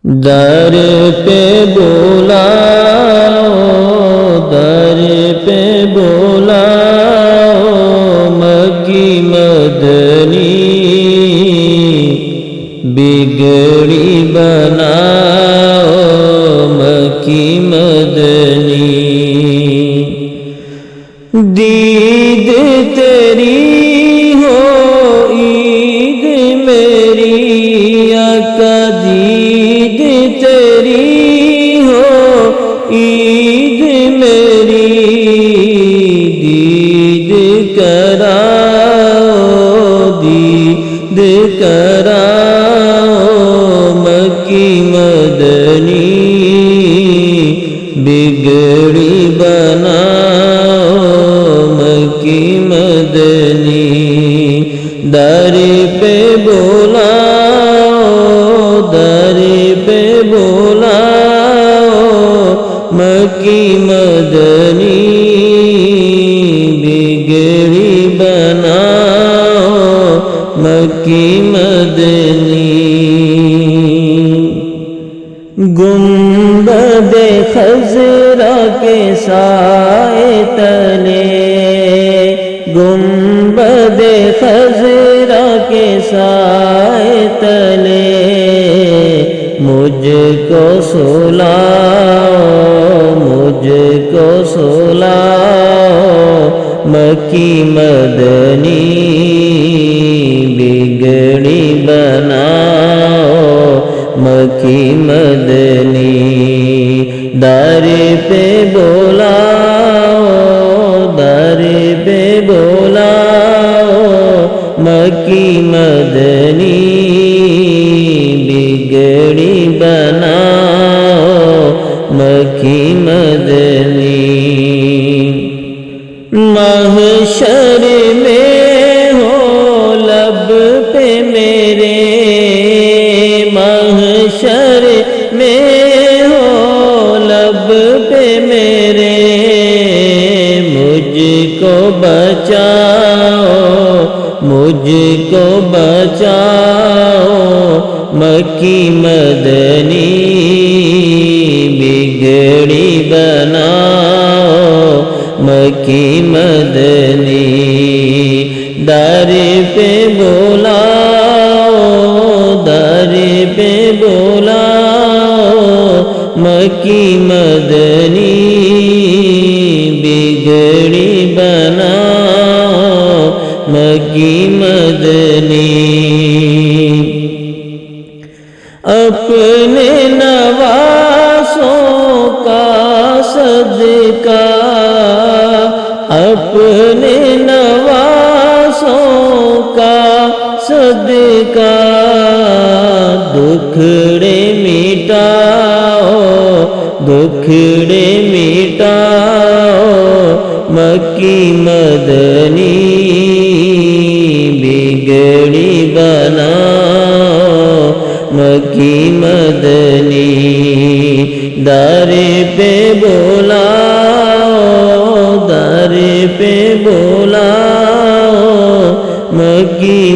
در پہ بلاؤ در پہ بلاؤ مکی مدنی بگڑی بناؤ مکی مدنی دید تیری ہو عید میری آقا دید تیری ہو عید میری دید کراؤ دید کراؤ مکی مدنی بگڑی بناؤ مکی مدنی در پہ بلاؤ در پہ بلاؤ مکی مدنی بگڑی بناؤ مکی مدنی گنبد خضرا کے سائے تلے گنبد خضرا کے سائے تلے مجھ کو سلاؤ مجھ کو سلاؤ مکی مدنی بگڑی بناؤ مکی مدنی در پہ بلاؤ در پہ بلاؤ مکی مدنی بگڑی بناؤ مکی مدنی محشر میں ہو لب پہ میرے محشر میں ہو لب پہ میرے مجھ کو بچاؤ مجھ کو بچاؤ مکی مدنی بگڑی بناؤ مکی مدنی در پہ بلاؤ در پہ بلاؤ مکی مدنی بگڑی بناؤ مکی مدنی اپنے نواسوں کا صدقہ اپنے نواسوں کا صدقہ دکھڑے مٹاؤ دکھڑے مٹاؤ مکی مدنی بگڑی بناؤ مکی مدنی در پہ بلاؤ در پہ بلاؤ مکی